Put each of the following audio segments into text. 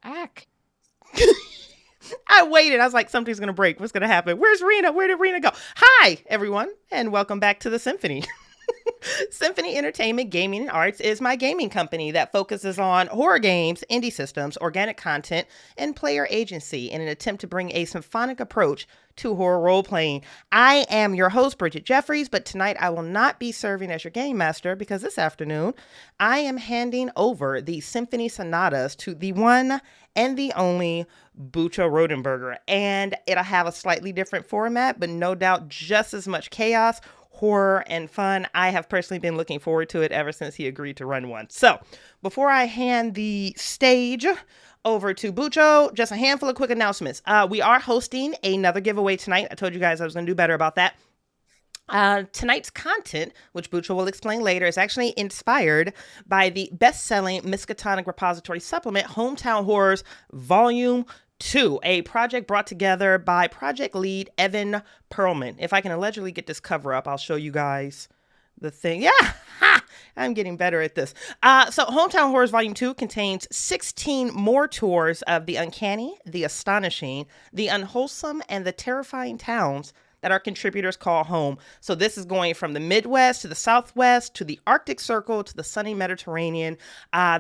Ack. I waited. I was like, something's going to break. What's going to happen? Where's Rina? Where did Rina go? Hi, everyone, and welcome back to the Symphony. Symphony Entertainment Gaming and Arts is my gaming company that focuses on horror games, indie systems, organic content, and player agency in an attempt to bring a symphonic approach to horror role playing. I am your host, Bridget Jeffries, but tonight I will not be serving as your game master because this afternoon I am handing over the Symphony Sonatas to the one and the only Bucho Rodenberger. And it'll have a slightly different format, but no doubt just as much chaos, horror, and fun. I have personally been looking forward to it ever since he agreed to run one. So before I hand the stage over to Bucho, just a handful of quick announcements. We are hosting another giveaway tonight. I told you guys I was going to do better about that. Tonight's content, which Bucho will explain later, is actually inspired by the best-selling Miskatonic Repository Supplement, Hometown Horrors Volume 2, a project brought together by project lead Evan Perlman. If I can allegedly get this cover up, I'll show you guys the thing. Yeah, ha! I'm getting better at this. So Hometown Horrors Volume 2 contains 16 more tours of the uncanny, the astonishing, the unwholesome, and the terrifying towns that our contributors call home. So this is going from the Midwest to the Southwest to the Arctic Circle to the sunny Mediterranean.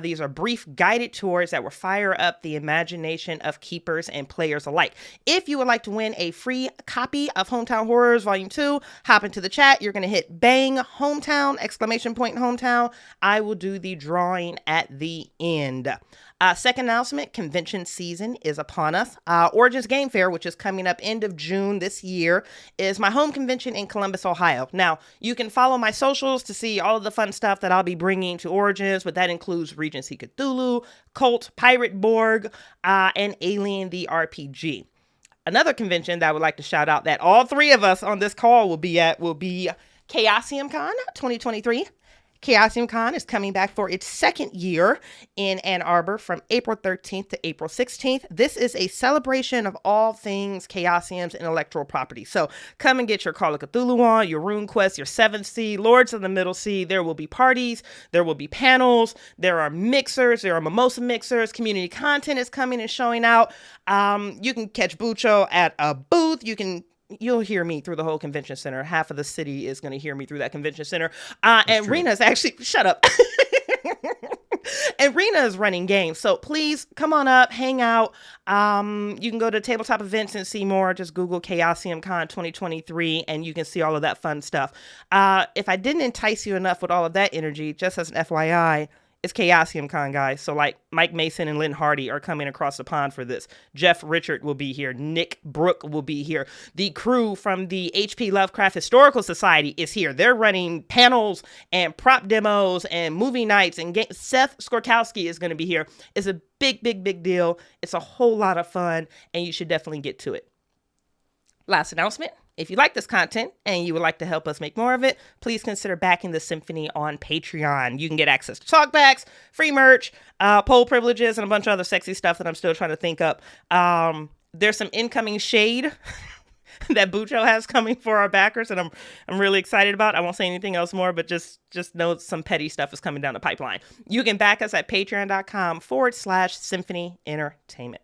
These are brief guided tours that will fire up the imagination of keepers and players alike. If you would like to win a free copy of Hometown Horrors Volume 2, hop into the chat. You're going to hit bang hometown, exclamation point hometown. I will do the drawing at the end. Second announcement, convention season is upon us. Origins Game Fair, which is coming up end of June this year, is my home convention in Columbus, Ohio. Now, you can follow my socials to see all of the fun stuff that I'll be bringing to Origins, but that includes Regency Cthulhu, Cult, Pirate Borg, and Alien the RPG. Another convention that I would like to shout out that all three of us on this call will be at will be Chaosium Con 2023. Chaosium Con is coming back for its second year in Ann Arbor from April 13th to April 16th. This is a celebration of all things Chaosium's intellectual property. So come and get your Call of Cthulhu on, your Rune Quest, your 7th Sea, Lords of the Middle Sea. There will be parties, there will be panels, there are mixers, there are mimosa mixers, community content is coming and showing out. You can catch Bucho at a booth. You'll hear me through the whole convention center. Half of the city is going to hear me through that convention center. And Rina's actually, shut up. And Rina is running games. So please come on up, hang out. You can go to tabletop events and see more. Just Google Chaosium Con 2023 and you can see all of that fun stuff. If I didn't entice you enough with all of that energy, just as an FYI, it's Chaosium Con, guys. So like Mike Mason and Lynn Hardy are coming across the pond for this. Jeff Richard will be here. Nick Brook will be here. The crew from the H.P. Lovecraft Historical Society is here. They're running panels and prop demos and movie nights. And Seth Skorkowski is going to be here. It's a big, big, big deal. It's a whole lot of fun, and you should definitely get to it. Last announcement. If you like this content and you would like to help us make more of it, please consider backing the Symphony on Patreon. You can get access to talkbacks, free merch, poll privileges, and a bunch of other sexy stuff that I'm still trying to think up. There's some incoming shade that Bucho has coming for our backers, and I'm really excited about. I won't say anything else more, but just know some petty stuff is coming down the pipeline. You can back us at patreon.com/Symphony Entertainment.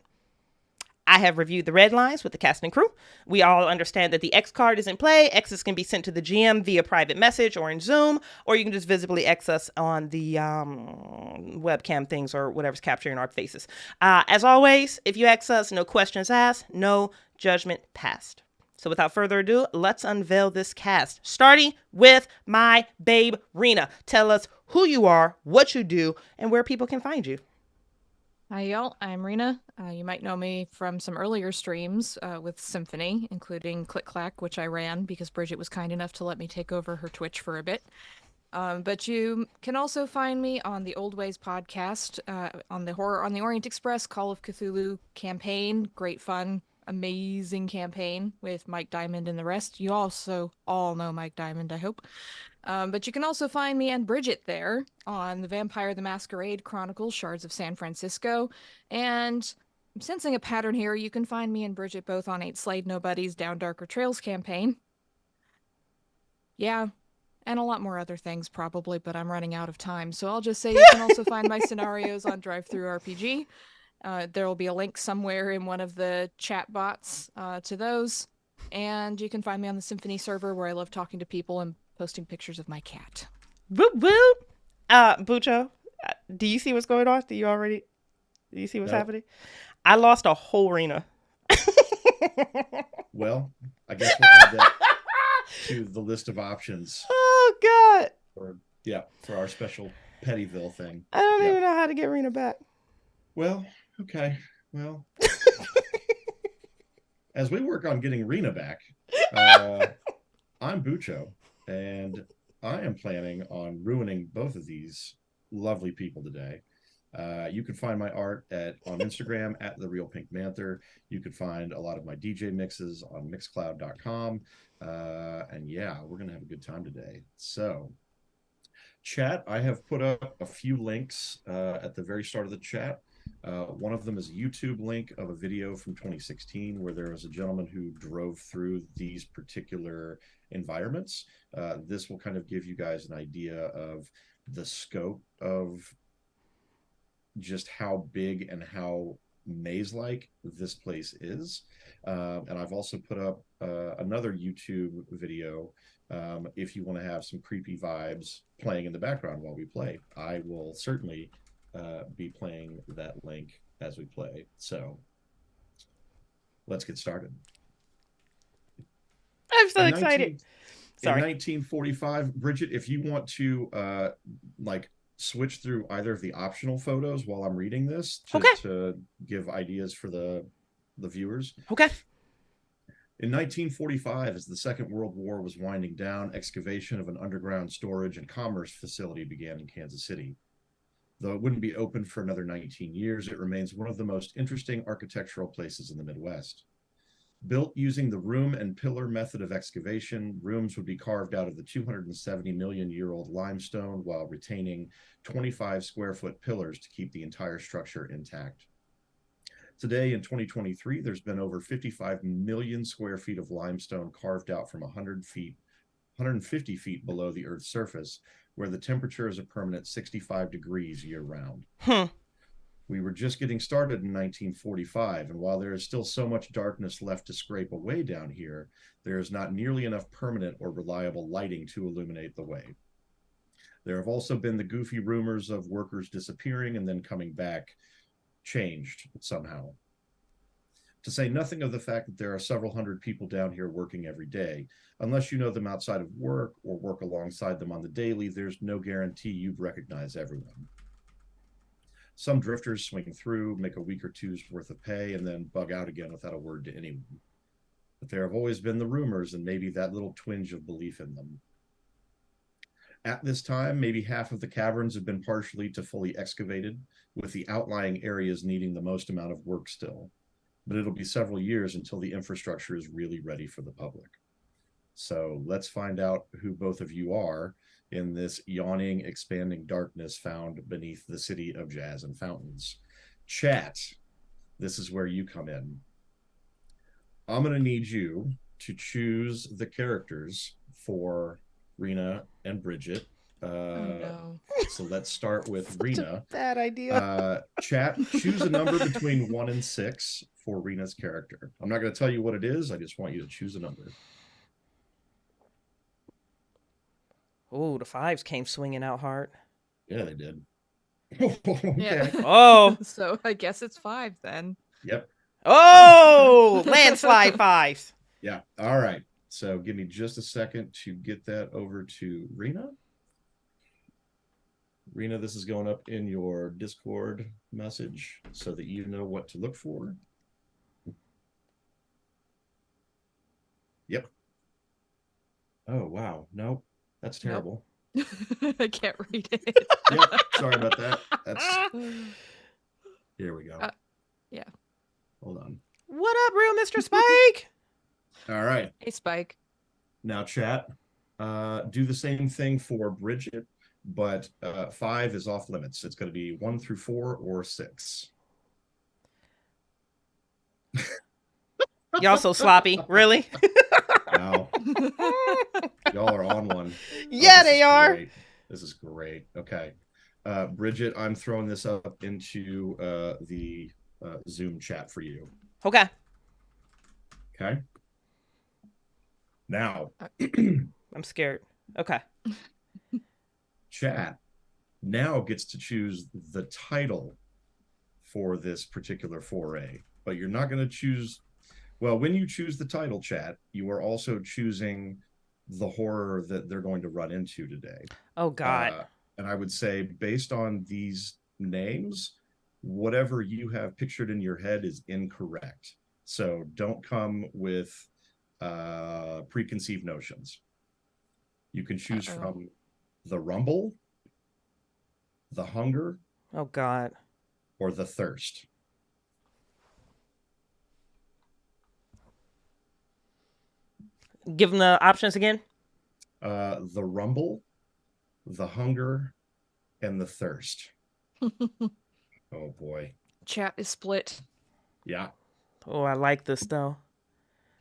I have reviewed the red lines with the cast and crew. We all understand that the X card is in play. X's can be sent to the GM via private message or in Zoom, or you can just visibly X us on the webcam things or whatever's capturing our faces. As always, if you X us, no questions asked, no judgment passed. So without further ado, let's unveil this cast, starting with my babe, Rina. Tell us who you are, what you do, and where people can find you. Hi, y'all. I'm Rina. You might know me from some earlier streams with Symphony, including Click Clack, which I ran because Bridget was kind enough to let me take over her Twitch for a bit. But you can also find me on the Old Ways podcast, on the Horror on the Orient Express Call of Cthulhu campaign. Great fun, amazing campaign with Mike Diamond and the rest. You also all know Mike Diamond, I hope. But you can also find me and Bridget there on the Vampire the Masquerade Chronicles Shards of San Francisco. And I'm sensing a pattern here. You can find me and Bridget both on 8 Slade Nobodies Down Darker Trails campaign. Yeah, and a lot more other things probably, but I'm running out of time. So I'll just say you can also find my scenarios on Drive-Thru RPG. There will be a link somewhere in one of the chat bots to those. And you can find me on the Symphony server where I love talking to people and posting pictures of my cat. Whoop whoop. Bucho, do you see what's going on? Do you see what's Nope. happening? I lost a whole Rina. Well, I guess we'll add that to the list of options Oh God. for our special Pettyville thing. I don't Yeah. even know how to get Rina back. Well, okay. Well, as we work on getting Rina back, I'm Bucho, and I am planning on ruining both of these lovely people today. You can find my art on Instagram at The Real Pink Manther. You can find a lot of my DJ mixes on mixcloud.com. And yeah, we're going to have a good time today. So, chat, I have put up a few links at the very start of the chat. One of them is a YouTube link of a video from 2016 where there was a gentleman who drove through these particular environments. This will kind of give you guys an idea of the scope of just how big and how maze-like this place is. And I've also put up another YouTube video if you want to have some creepy vibes playing in the background while we play. I will certainly be playing that link as we play. So let's get started. I'm so excited. Sorry. In 1945, Bridget, if you want to switch through either of the optional photos while I'm reading this to give ideas for the viewers. Okay. In 1945, as the Second World War was winding down, excavation of an underground storage and commerce facility began in Kansas City. Though it wouldn't be open for another 19 years, it remains one of the most interesting architectural places in the Midwest. Built using the room and pillar method of excavation, rooms would be carved out of the 270 million year old limestone while retaining 25 square foot pillars to keep the entire structure intact. Today in 2023, there's been over 55 million square feet of limestone carved out from 150 feet below the Earth's surface, where the temperature is a permanent 65 degrees year round. We were just getting started in 1945, and while there is still so much darkness left to scrape away down here, there is not nearly enough permanent or reliable lighting to illuminate the way. There have also been the goofy rumors of workers disappearing and then coming back, changed somehow. To say nothing of the fact that there are several hundred people down here working every day. Unless you know them outside of work or work alongside them on the daily, there's no guarantee you'd recognize everyone. Some drifters swing through, make a week or two's worth of pay, and then bug out again without a word to anyone. But there have always been the rumors and maybe that little twinge of belief in them. At this time, maybe half of the caverns have been partially to fully excavated, with the outlying areas needing the most amount of work still. But it'll be several years until the infrastructure is really ready for the public. So let's find out who both of you are in this yawning, expanding darkness found beneath the city of jazz and fountains. Chat, this is where you come in. I'm going to need you to choose the characters for Rina and Bridget. No. So let's start with Rina. Bad idea. Chat, choose a number between 1 and 6 for Rina's character. I'm not going to tell you what it is. I just want you to choose a number. Oh, the 5s came swinging out hard. Yeah, they did. Okay. Yeah. Oh. So I guess it's 5 then. Yep. Oh, landslide 5s. Yeah. All right. So give me just a second to get that over to Rina. Rina, this is going up in your Discord message so that you know what to look for. Yep. Oh, wow. Nope. That's terrible. Nope. I can't read it. Yep. Sorry about that. Here we go. Yeah. Hold on. What up, real Mr. Spike? All right. Hey, Spike. Now, chat, do the same thing for Bridget, but 5 is off limits. It's going to be 1 through 4 or 6. Y'all so sloppy. Really? Wow. Y'all are on one. Yeah, they are. Great. This is great. Okay. Bridget, I'm throwing this up into the Zoom chat for you. Okay. Okay. Now, I'm scared. Okay. chat now gets to choose the title for this particular foray, but you're not going to choose. Well, when you choose the title, chat, you are also choosing the horror that they're going to run into today. Oh God. And I would say, based on these names, whatever you have pictured in your head is incorrect. So don't come with preconceived notions. You can choose from the rumble, the hunger, Oh God. or the thirst. Give them the options again. The rumble, the hunger, and the thirst. Oh boy. Chat is split. Yeah. Oh, I like this though.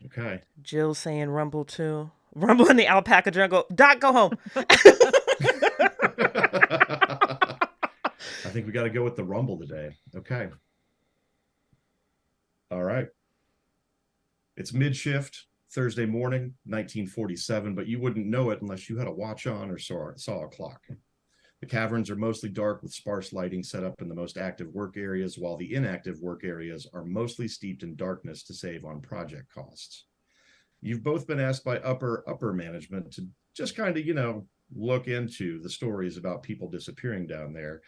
Okay. Jill saying rumble too. Rumble in the alpaca jungle. Doc, go home. I think we got to go with the rumble today. Okay. All right. It's mid shift, Thursday morning, 1947, but you wouldn't know it unless you had a watch on or saw a clock. The caverns are mostly dark with sparse lighting set up in the most active work areas, while the inactive work areas are mostly steeped in darkness to save on project costs. You've both been asked by upper management to just kind of, look into the stories about people disappearing down there.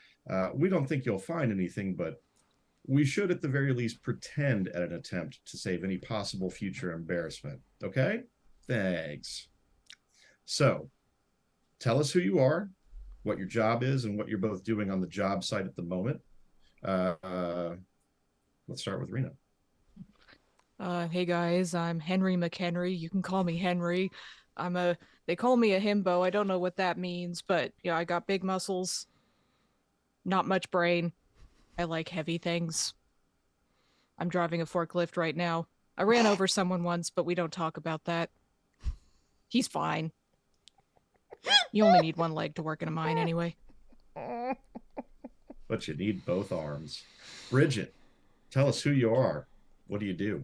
We don't think you'll find anything, but we should at the very least pretend at an attempt to save any possible future embarrassment. Okay? Thanks. So, tell us who you are, what your job is, and what you're both doing on the job site at the moment. Let's start with Rina. Hey guys, I'm Henry McHenry. You can call me Henry. They call me a himbo. I don't know what that means, but yeah, I got big muscles, not much brain. I like heavy things. I'm driving a forklift right now. I ran over someone once, but we don't talk about that. He's fine. You only need one leg to work in a mine anyway. But you need both arms. Bridget, tell us who you are. What do you do?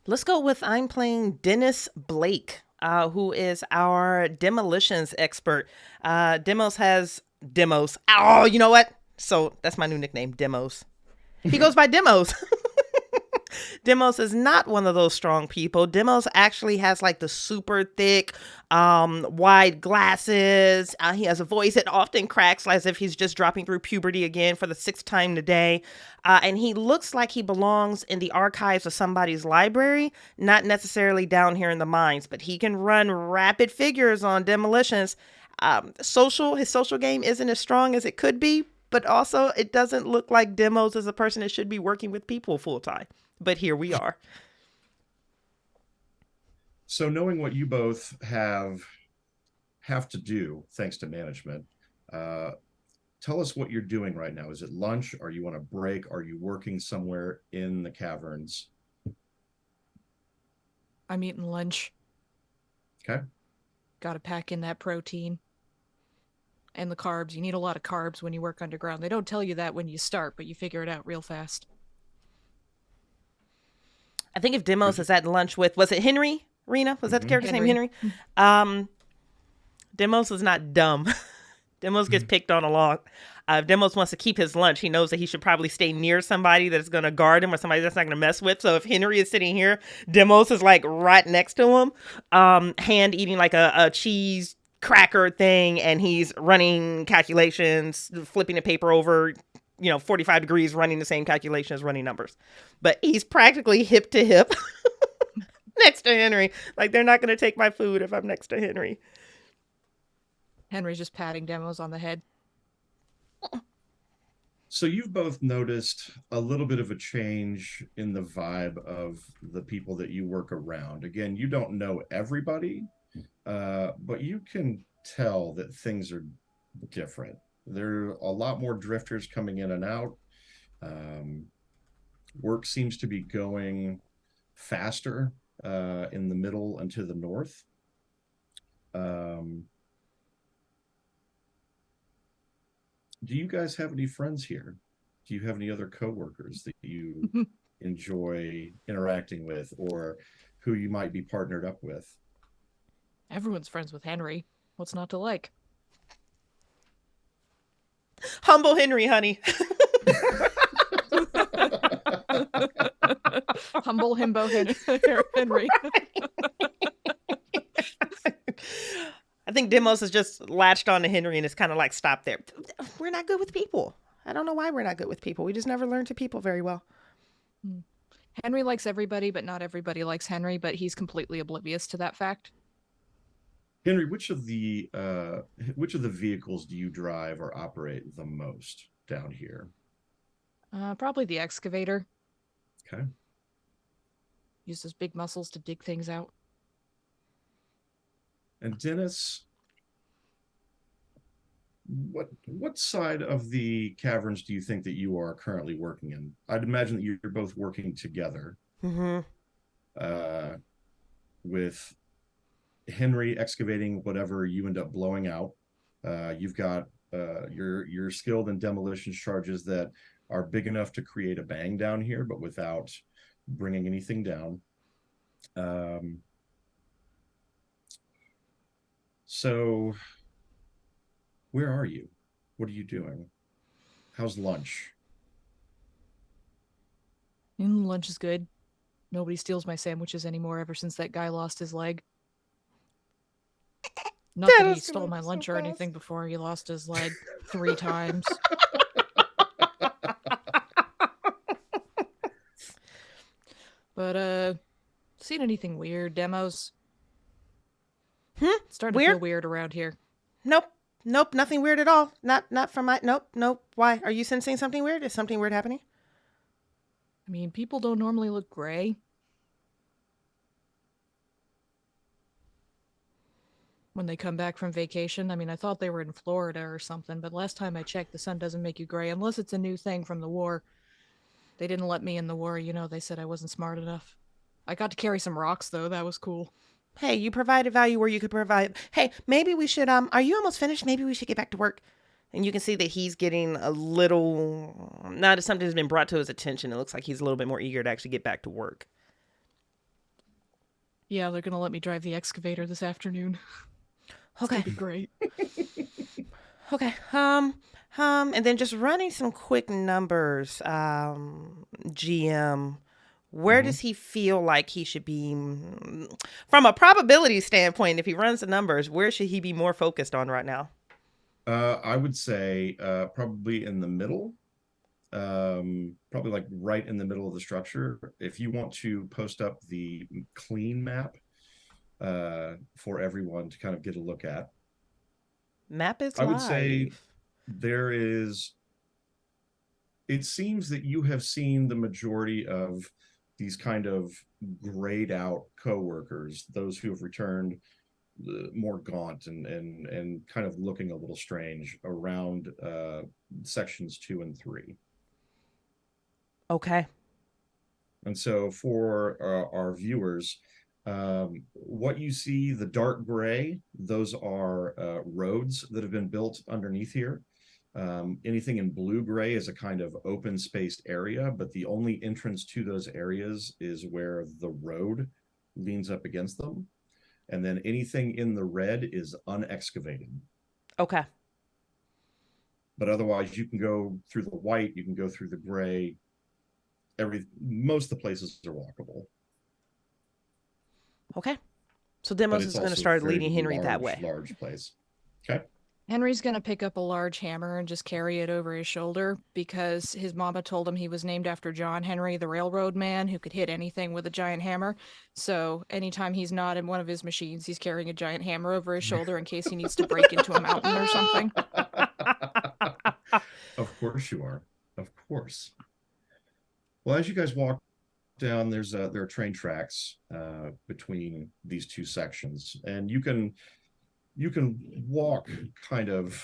Let's go with I'm playing Dennis Blake, who is our demolitions expert. Demos has Demos. Oh, you know what? So that's my new nickname, Demos. He goes by Demos. Demos is not one of those strong people. Demos actually has like the super thick, wide glasses. He has a voice that often cracks as if he's just dropping through puberty again for the 6th time today. And he looks like he belongs in the archives of somebody's library, not necessarily down here in the mines, but he can run rapid figures on demolitions. His social game isn't as strong as it could be, but also it doesn't look like Demos is a person that should be working with people full time. But here we are. So knowing what you both have to do, thanks to management, tell us what you're doing right now. Is it lunch? Are you on a break? Are you working somewhere in the caverns? I'm eating lunch. Okay. Gotta pack in that protein. And the carbs. You need a lot of carbs when you work underground. They don't tell you that when you start, but you figure it out real fast. I think if Demos is at lunch with, was it Henry? Rina? Was that the character's name, Henry? Demos is not dumb. Demos gets picked on a lot. If Demos wants to keep his lunch, he knows that he should probably stay near somebody that's going to guard him or somebody that's not going to mess with. So if Henry is sitting here, Demos is like right next to him, hand eating like a cheese cracker thing, and he's running calculations, flipping the paper over, 45 degrees, running the same calculations, running numbers. But he's practically hip to hip next to Henry. Like, they're not going to take my food if I'm next to Henry. Henry's just patting Demos on the head. So you've both noticed a little bit of a change in the vibe of the people that you work around. Again, you don't know everybody, but you can tell that things are different. There are a lot more drifters coming in and out. Work seems to be going faster in the middle and to the north. Do you guys have any friends here? Do you have any other coworkers that you enjoy interacting with, or who you might be partnered up with? Everyone's friends with Henry. What's not to like? Humble Henry, honey. Humble himbo Henry. I think Demos has just latched on to Henry and it's kind of like stopped there. We're not good with people. I don't know why we're not good with people. We just never learn to people very well. Henry likes everybody, but not everybody likes Henry, but he's completely oblivious to that fact. Henry, which of the vehicles do you drive or operate the most down here? Probably the excavator. Okay. Uses big muscles to dig things out. And Dennis, what side of the caverns do you think that you are currently working in? I'd imagine that you're both working together. Mm-hmm. With Henry excavating whatever you end up blowing out. You've got you're skilled in demolition charges that are big enough to create a bang down here, but without bringing anything down. So where are you? What are you doing? How's lunch? Lunch is good. Nobody steals my sandwiches anymore ever since that guy lost his leg. Not that he stole my lunch or anything before he lost his leg 3 times. But, seen anything weird, Demos? It's starting to feel weird around here. Nope, nothing weird at all. Not from my, nope. Why? Are you sensing something weird? Is something weird happening? I mean, people don't normally look gray. When they come back from vacation. I mean, I thought they were in Florida or something, but last time I checked, the sun doesn't make you gray unless it's a new thing from the war. They didn't let me in the war, they said I wasn't smart enough. I got to carry some rocks, though. That was cool. Hey, you provided value where you could provide. Hey, maybe we should, are you almost finished? Maybe we should get back to work. And you can see that he's getting a little, now that something's been brought to his attention, it looks like he's a little bit more eager to actually get back to work. Yeah, they're going to let me drive the excavator this afternoon. Okay. It's gonna be great. Okay. And then just running some quick numbers, GM, where does he feel like he should be from a probability standpoint? If he runs the numbers, where should he be more focused on right now? I would say probably in the middle, probably like right in the middle of the structure. If you want to post up the clean map for everyone to kind of get a look at. Map is I would say it seems that you have seen the majority of these kind of grayed out coworkers, those who have returned more gaunt and kind of looking a little strange around sections 2 and 3. Okay. And so for our viewers, what you see, the dark gray, those are roads that have been built underneath here. Anything in blue gray is a kind of open spaced area, but the only entrance to those areas is where the road leans up against them. And then anything in the red is unexcavated. Okay. But otherwise, you can go through the white, you can go through the gray. Most of the places are walkable. Okay. So Demos is going to start leading Henry that way. Large place. Okay. Henry's going to pick up a large hammer and just carry it over his shoulder because his mama told him he was named after John Henry, the railroad man who could hit anything with a giant hammer. So anytime he's not in one of his machines, he's carrying a giant hammer over his shoulder in case he needs to break into a mountain or something. Of course you are. Of course. Well, as you guys walk down, there are train tracks between these two sections, and you can walk kind of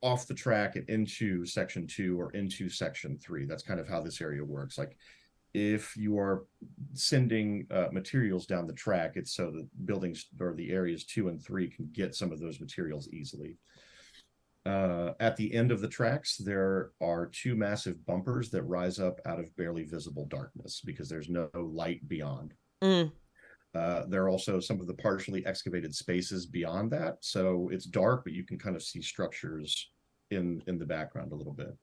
off the track and into section 2 or into section 3. That's kind of how this area works. Like if you are sending materials down the track, it's so that buildings or the areas 2 and 3 can get some of those materials easily. At the end of the tracks, there are two massive bumpers that rise up out of barely visible darkness because there's no light beyond. Mm. There are also some of the partially excavated spaces beyond that. So it's dark, but you can kind of see structures in the background a little bit.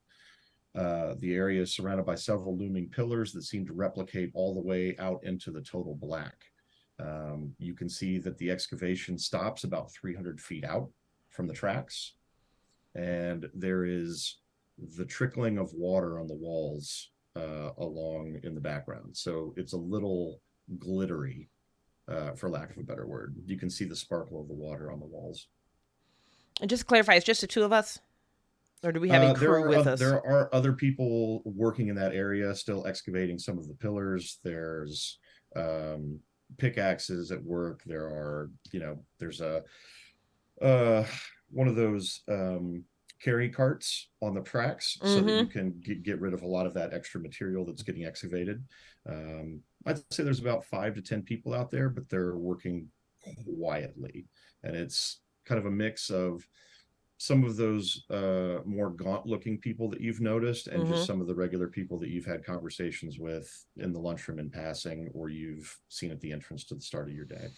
The area is surrounded by several looming pillars that seem to replicate all the way out into the total black. You can see that the excavation stops about 300 feet out from the tracks. And there is the trickling of water on the walls along in the background. So it's a little glittery, for lack of a better word. You can see the sparkle of the water on the walls. And just to clarify, it's just the two of us? Or do we have a crew with us? There are other people working in that area, still excavating some of the pillars. There's pickaxes at work. There's one of those carry carts on the tracks so that you can get rid of a lot of that extra material that's getting excavated. I'd say there's about 5 to 10 people out there, but they're working quietly. And it's kind of a mix of some of those more gaunt looking people that you've noticed and just some of the regular people that you've had conversations with in the lunchroom in passing or you've seen at the entrance to the start of your day.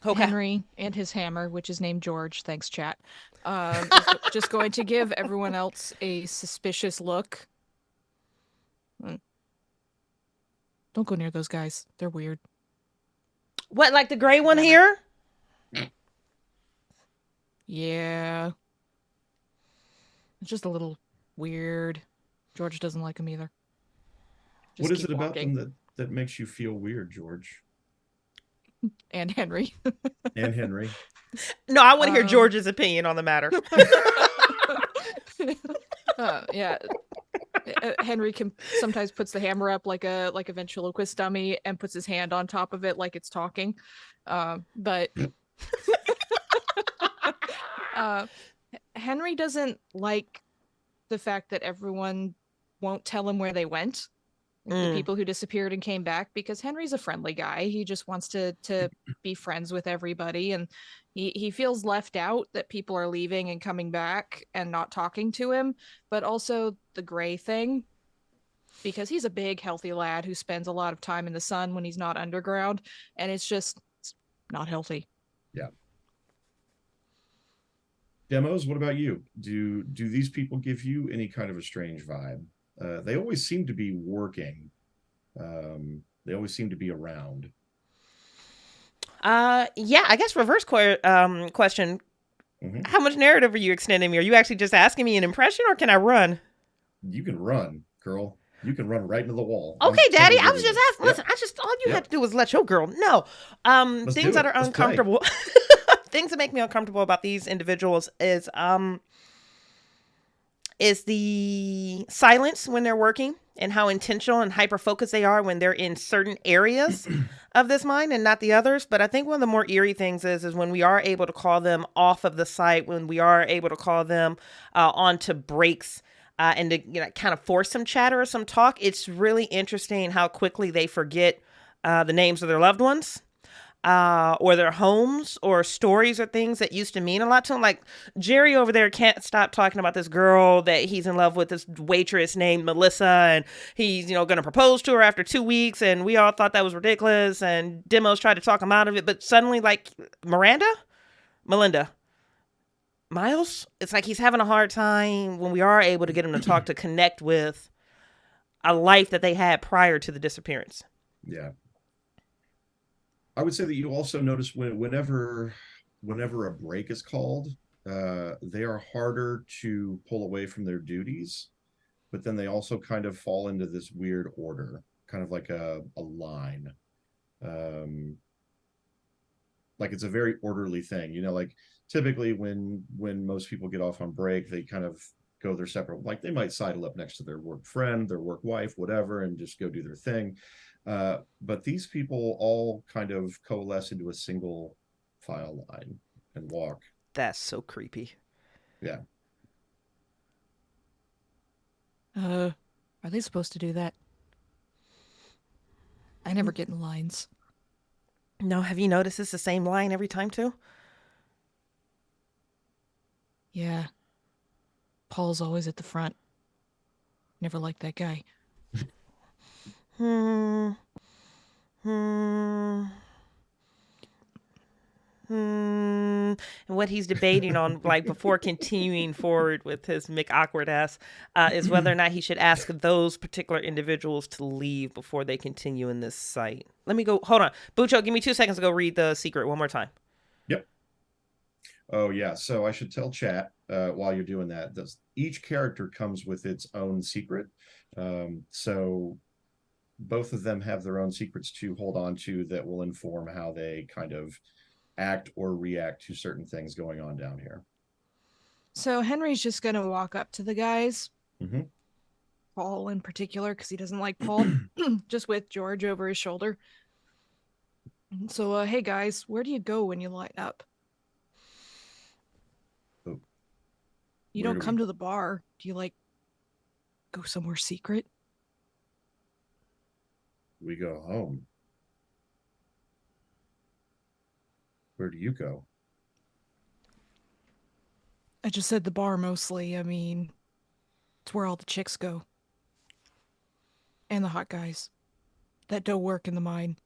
Okay. Henry and his hammer, which is named George, thanks chat, is just going to give everyone else a suspicious look. Don't go near those guys. They're weird. What, like the gray one here? Yeah. It's just a little weird. George doesn't like him either. What is it about them that makes you feel weird, George? And Henry. And Henry. No, I want to hear George's opinion on the matter. Yeah. Henry sometimes puts the hammer up like a ventriloquist dummy and puts his hand on top of it like it's talking. But Henry doesn't like the fact that everyone won't tell him where they went. The people who disappeared and came back, because Henry's a friendly guy. He just wants to be friends with everybody, and he feels left out that people are leaving and coming back and not talking to him. But also the gray thing, because he's a big, healthy lad who spends a lot of time in the sun when he's not underground, and it's not healthy. Yeah. Demos, what about you? Do these people give you any kind of a strange vibe? They always seem to be working. They always seem to be around. Yeah, I guess reverse question. How much narrative are you extending me? Are you actually just asking me an impression, or can I run? You can run, girl. You can run right into the wall. Okay, Daddy. I was just asking. Listen, all you had to do was let your girl know. Things that are uncomfortable. Things that make me uncomfortable about these individuals is the silence when they're working and how intentional and hyper-focused they are when they're in certain areas of this mine and not the others. But I think one of the more eerie things is when we are able to call them off of the site, when we are able to call them onto breaks and to kind of force some chatter or some talk, it's really interesting how quickly they forget the names of their loved ones. Or their homes or stories or things that used to mean a lot to him. Like Jerry over there can't stop talking about this girl that he's in love with, this waitress named Melissa, and he's, going to propose to her after 2 weeks, and we all thought that was ridiculous, and Demos tried to talk him out of it, but suddenly, like, Melinda, Miles, it's like he's having a hard time when we are able to get him to talk, to connect with a life that they had prior to the disappearance. Yeah. I would say that you also notice whenever a break is called, they are harder to pull away from their duties, but then they also kind of fall into this weird order, kind of like a line. Like it's a very orderly thing, like typically when most people get off on break, they kind of go their separate, like they might sidle up next to their work friend, their work wife, whatever, and just go do their thing. But these people all kind of coalesce into a single file line and walk. That's so creepy. Yeah. Are they supposed to do that? I never get in lines. No, have you noticed it's the same line every time too? Yeah. Paul's always at the front. Never liked that guy. Hmm. Hmm. Hmm. And what he's debating on, like before continuing forward with his McAwkward ass, is whether or not he should ask those particular individuals to leave before they continue in this site. Let me go. Hold on, Bucho. Give me 2 seconds to go read the secret one more time. Yep. Oh yeah. So I should tell chat while you're doing that. Each character comes with its own secret. So both of them have their own secrets to hold on to that will inform how they kind of act or react to certain things going on down here. So Henry's just gonna walk up to the guys, Mm-hmm. Paul in particular, because he doesn't like Paul, just with George over his shoulder. So, hey guys, where do you go when you line up? Oh, You where don't do come to the bar. Do you like go somewhere secret? we go home? Where do you go? I just said the bar mostly. I mean, it's where all the chicks go. And the hot guys that don't work in the mine.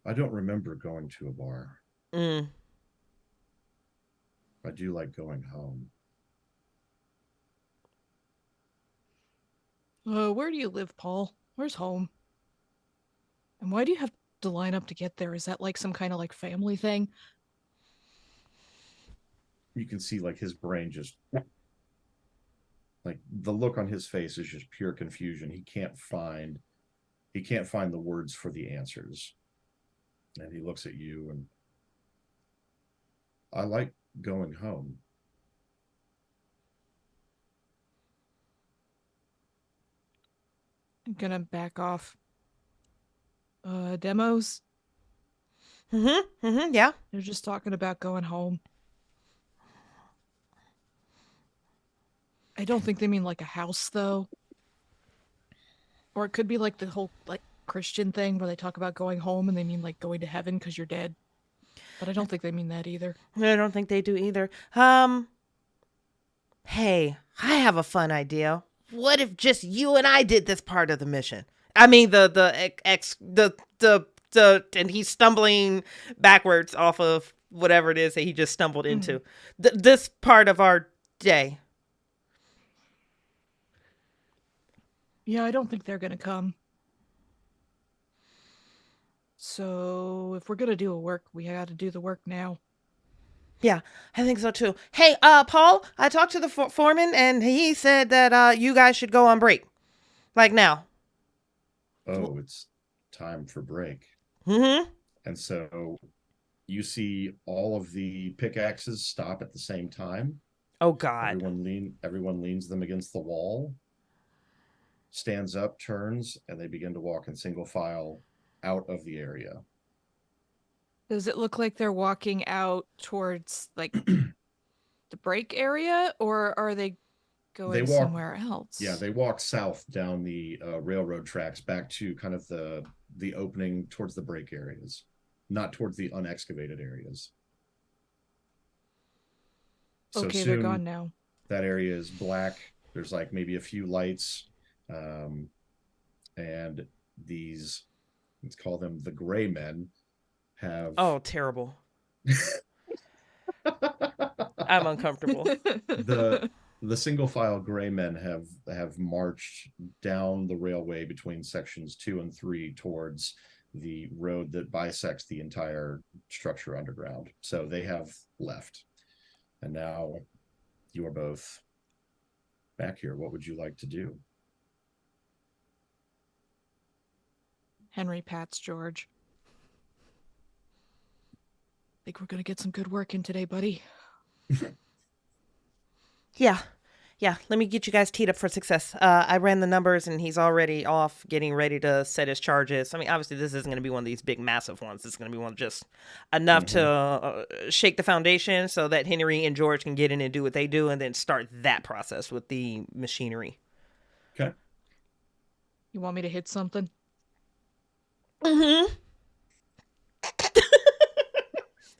I don't remember going to a bar. Mm. I do like going home. Where do you live, Paul? Where's home? And why do you have to line up to get there? Is that like some kind of like family thing? You can see like his brain just like the look on his face is just pure confusion. He can't find the words for the answers. And he looks at you and I like going home. I'm gonna back off. Demos? Mm-hmm. Mm-hmm. Yeah. They're just talking about going home. I don't think they mean like a house though. Or it could be like the whole like Christian thing where they talk about going home and they mean like going to heaven because you're dead. But I don't think they mean that either. I don't think they do either. Hey, I have a fun idea. What if just you and I did this part of the mission? I mean, and he's stumbling backwards off of whatever it is that he just stumbled into. This part of our day. Yeah, I don't think they're gonna come. So if we're gonna do a work, we gotta do the work now. Yeah, I think so too. Hey, Paul, I talked to the foreman and he said that you guys should go on break, like now. Oh, it's time for break. Mm-hmm. And so you see all of the pickaxes stop at the same time. Oh God. Everyone leans them against the wall, stands up, turns, and they begin to walk in single file out of the area. Does it look like they're walking out towards like the break area, or are they They going walk, somewhere else? yeah, they walk south down the railroad tracks back to kind of the opening towards the break areas, not towards the unexcavated areas. So Okay, they're soon gone now. that area is black. There's like maybe a few lights, and these, let's call them the gray men, have Oh, terrible. I'm uncomfortable. the single file gray men have marched down the railway between sections 2 and 3 towards the road that bisects the entire structure underground. So they have left, and now you are both back here. What would you like to do? Henry pats George. Think we're gonna get some good work in today, buddy. Yeah. Yeah, let me get you guys teed up for success. I ran the numbers and he's already off getting ready to set his charges. I mean, obviously, this isn't going to be one of these big, massive ones. It's going to be one just enough to shake the foundation so that Henry and George can get in and do what they do and then start that process with the machinery. Okay. You want me to hit something? Mm-hmm.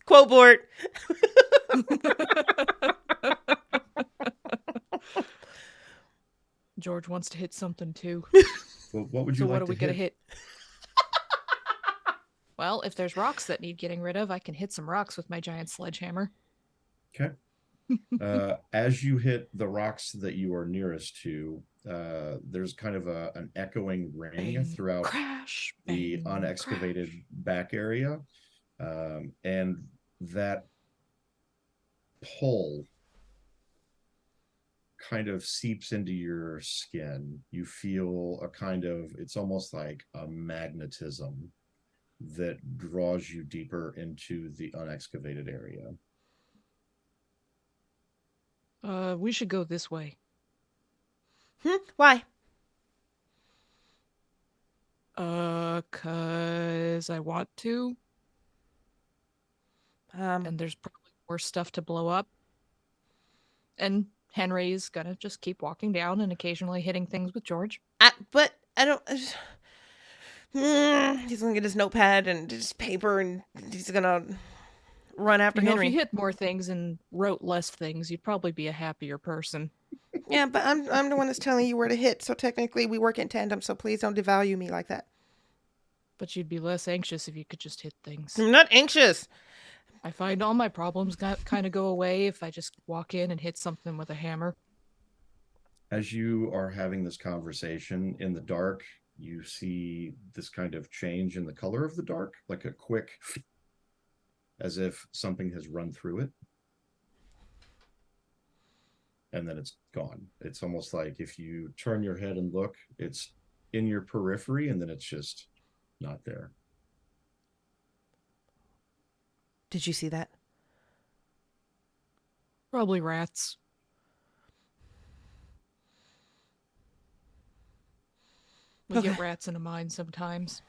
Quote board. George wants to hit something too. Well, what would you So what like are to we gonna hit? hit? Well, if there's rocks that need getting rid of, I can hit some rocks with my giant sledgehammer. Okay. As you hit the rocks that you are nearest to, there's kind of an echoing ring Bang, throughout crash, the bang, unexcavated crash. back area. And that pull kind of seeps into your skin. You feel a kind of, it's almost like a magnetism that draws you deeper into the unexcavated area. We should go this way. Why? 'Cause I want to, Um, and there's probably more stuff to blow up. And Henry's gonna just keep walking down and occasionally hitting things with George. but I don't. He's gonna get his notepad and his paper, and he's gonna run after You know, if you Henry. hit more things and wrote less things, you'd probably be a happier person. Yeah, but I'm the one that's telling you where to hit. So technically, we work in tandem. So please don't devalue me like that. But you'd be less anxious if you could just hit things. I'm not anxious. I find all my problems kind of go away if I just walk in and hit something with a hammer. As you are having this conversation in the dark, you see this kind of change in the color of the dark, like a quick, as if something has run through it. And then it's gone. It's almost like if you turn your head and look, it's in your periphery, and then it's just not there. Did you see that? Probably rats. We Okay. get rats in a mine sometimes.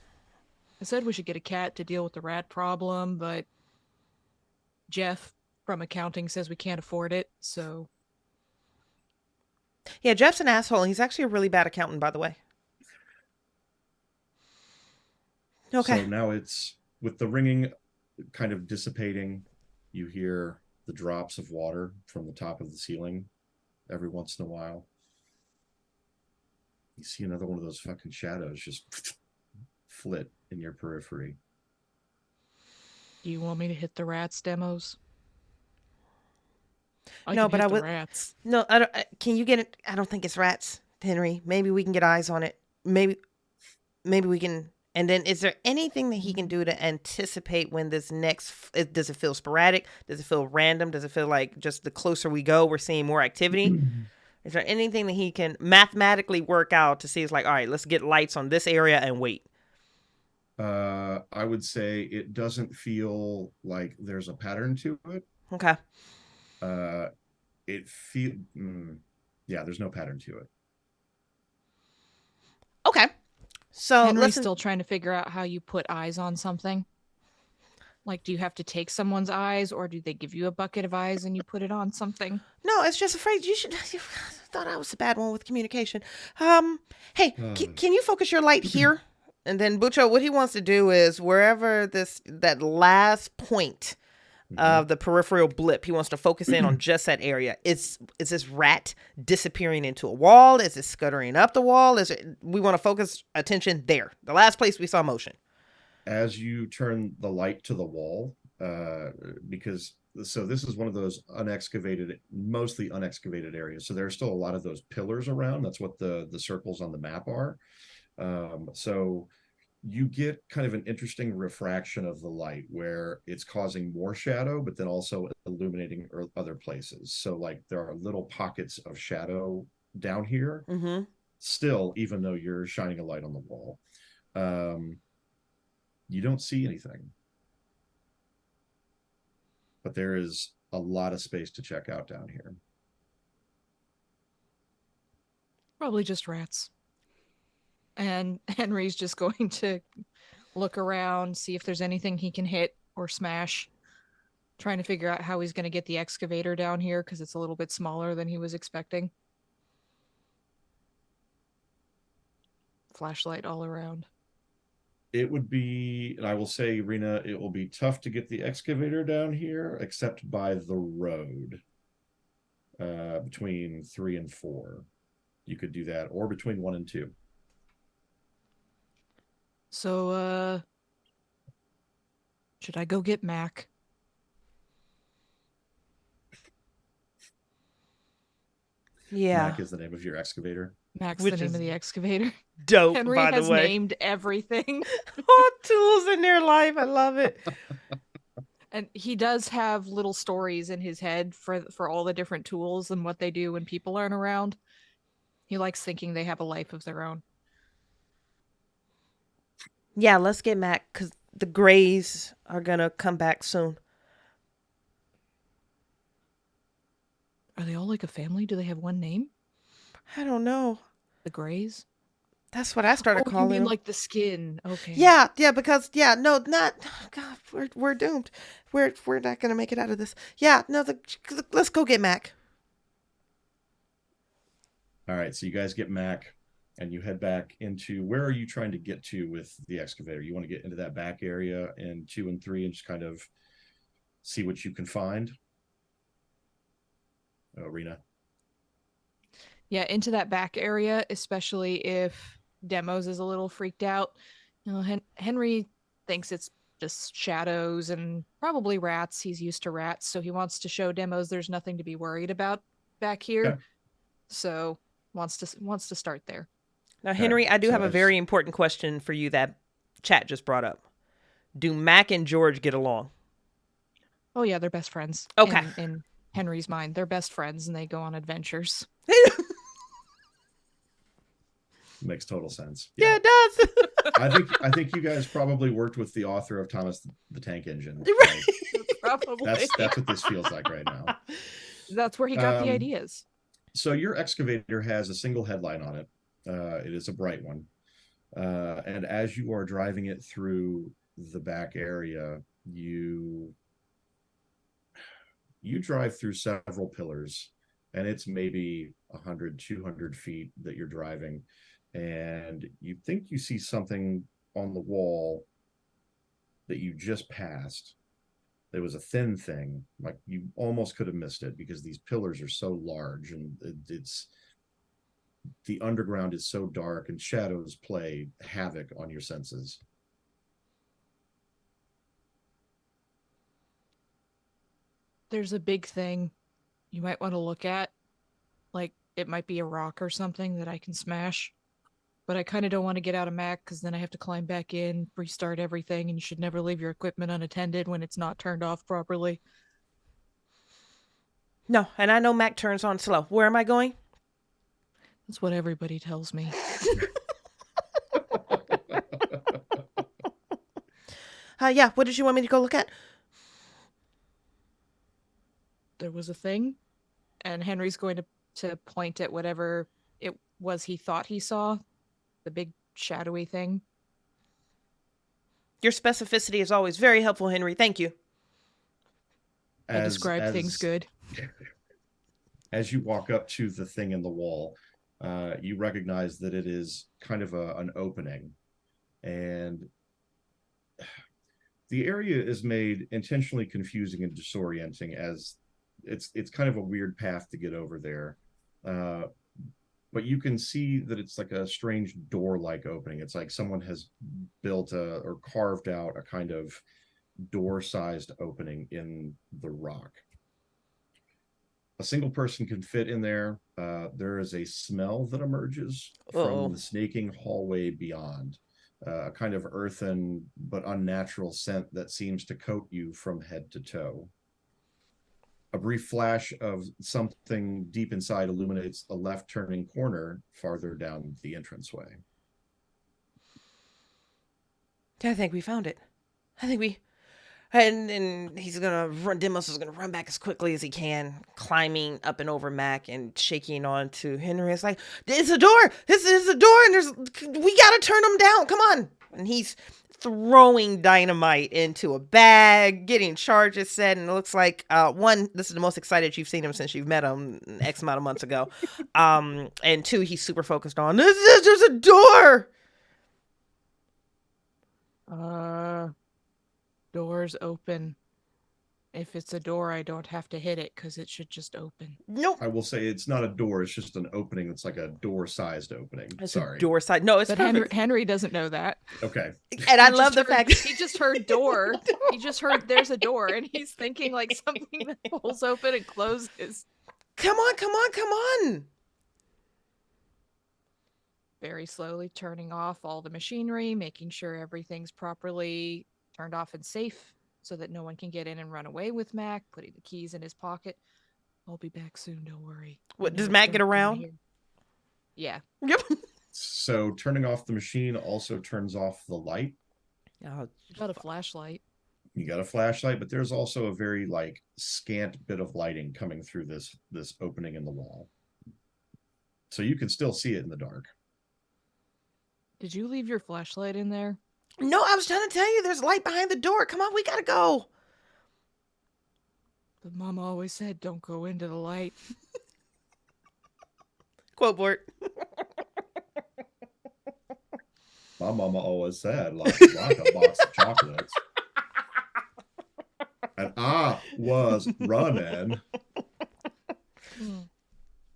I said we should get a cat to deal with the rat problem, but Jeff from accounting says we can't afford it, so Yeah, Jeff's an asshole. He's actually a really bad accountant, by the way. Okay. So now it's with the ringing kind of dissipating, you hear the drops of water from the top of the ceiling every once in a while. You see another one of those fucking shadows just flit in your periphery. do you want me to hit the rats demos? I No, can but hit I the would. rats. No, I don't. Can you get it? I don't think it's rats, Henry. Maybe we can get eyes on it. Maybe we can. And then, is there anything that he can do to anticipate when this next? Does it feel sporadic? Does it feel random? Does it feel like just the closer we go, we're seeing more activity? Is there anything that he can mathematically work out to see? It's like, all right, let's get lights on this area and wait. I would say it doesn't feel like there's a pattern to it. Okay. It feel yeah, there's no pattern to it. Okay. So Henry's listen. still trying to figure out how you put eyes on something. Like, do you have to take someone's eyes, or do they give you a bucket of eyes and you put it on something? No, it's just afraid you should. You thought I was a bad one with communication. Hey, can you focus your light here? And then Bucho, what he wants to do is wherever that last point of the peripheral blip, he wants to focus in on just that area. Is this rat disappearing into a wall? Is it scuttering up the wall? We want to focus attention there, the last place we saw motion. As you turn the light to the wall, because so this is one of those mostly unexcavated areas. So there are still a lot of those pillars around. That's what the circles on the map are. So you get kind of an interesting refraction of the light where it's causing more shadow, but then also illuminating other places. So like there are little pockets of shadow down here still, even though you're shining a light on the wall. You don't see anything, but there is a lot of space to check out down here. Probably just rats. And Henry's just going to look around, see if there's anything he can hit or smash, trying to figure out how he's going to get the excavator down here because it's a little bit smaller than he was expecting. Flashlight all around. It would be, and I will say, Rina, it will be tough to get the excavator down here, except by the road between 3 and 4. You could do that, or between 1 and 2. So, should I go get Mac? Yeah. Mac is the name of your excavator. Mac's Which the name is of the excavator. dope, Henry by the has way. named everything. All tools in their life. I love it. And he does have little stories in his head for all the different tools and what they do when people aren't around. He likes thinking they have a life of their own. Yeah, let's get Mac because the Grays are going to come back soon. Are they all like a family? Do they have one name? I don't know. The Grays? That's what I started Oh, you calling mean them. like the skin? Okay. Yeah, because no, not God. We're doomed. We're not gonna make it out of this. Yeah, no. Let's go get Mac. All right, so you guys get Mac, and you head back into, where are you trying to get to with the excavator? You want to get into that back area in 2 and 3 and just kind of see what you can find? Rina. Yeah, into that back area, especially if Demos is a little freaked out. You know, Henry thinks it's just shadows and probably rats. He's used to rats, so he wants to show Demos there's nothing to be worried about back here. Okay. So wants to start there. Now, Henry, I do So have a as- very important question for you that chat just brought up. Do Mac and George get along? Oh yeah, they're best friends. Okay. In Henry's mind, they're best friends and they go on adventures. Makes total sense. Yeah, it does. I think you guys probably worked with the author of Thomas the Tank Engine. Right. Probably. That's what this feels like right now. That's where he got the ideas. So your excavator has a single headlight on it. It is a bright one. And as you are driving it through the back area, you drive through several pillars, and it's maybe 100, 200 feet that you're driving. And you think you see something on the wall that you just passed. There was a thin thing, like you almost could have missed it because these pillars are so large, and it's the underground is so dark, and shadows play havoc on your senses. There's a big thing you might want to look at. Like, it might be a rock or something that I can smash. But I kind of don't want to get out of Mac because then I have to climb back in, restart everything, and you should never leave your equipment unattended when it's not turned off properly. No, and I know Mac turns on slow. Where am I going? That's what everybody tells me. Yeah, what did you want me to go look at? There was a thing, and Henry's going to point at whatever it was he thought he saw. The big shadowy thing. Your specificity is always very helpful, Henry. Thank you. I describe things good. As you walk up to the thing in the wall, you recognize that it is kind of an opening, and the area is made intentionally confusing and disorienting, as it's kind of a weird path to get over there. But you can see that it's like a strange door-like opening. It's like someone has built or carved out a kind of door-sized opening in the rock. A single person can fit in there. There is a smell that emerges from the snaking hallway beyond. A kind of earthen but unnatural scent that seems to coat you from head to toe. A brief flash of something deep inside illuminates a left turning corner farther down the entranceway. I think we found it. I think we... And he's gonna run. Demos is gonna run back as quickly as he can, climbing up and over Mac and shaking on to Henry. It's like, it's a door. This is a door, and we gotta turn them down. Come on! And he's throwing dynamite into a bag, getting charges set, and it looks like this is the most excited you've seen him since you've met him X amount of months ago. And 2, he's super focused on there's a door. Doors open. If it's a door, I don't have to hit it because it should just open. Nope. I will say it's not a door, it's just an opening that's like a door-sized opening. It's Sorry. a door side. No, it's But perfect. Henry doesn't know that. Okay. And I He love just the heard- fact he just heard door. He just heard there's a door, and he's thinking like something that pulls open and closes. Come on, come on, come on. Very slowly turning off all the machinery, making sure everything's properly turned off and safe so that no one can get in and run away with Mac, putting the keys in his pocket. I'll be back soon, don't worry. What, I know does it's Mac get dark down around? here. Yeah. Yep. So turning off the machine also turns off the light. Oh, Got a flashlight. You got a flashlight, but there's also a very like scant bit of lighting coming through this opening in the wall. So you can still see it in the dark. Did you leave your flashlight in there? no, I was trying to tell you there's light behind the door. Come on, we gotta go. But Mama always said don't go into the light. Quote board. My mama always said, like a box of chocolates. And I was running.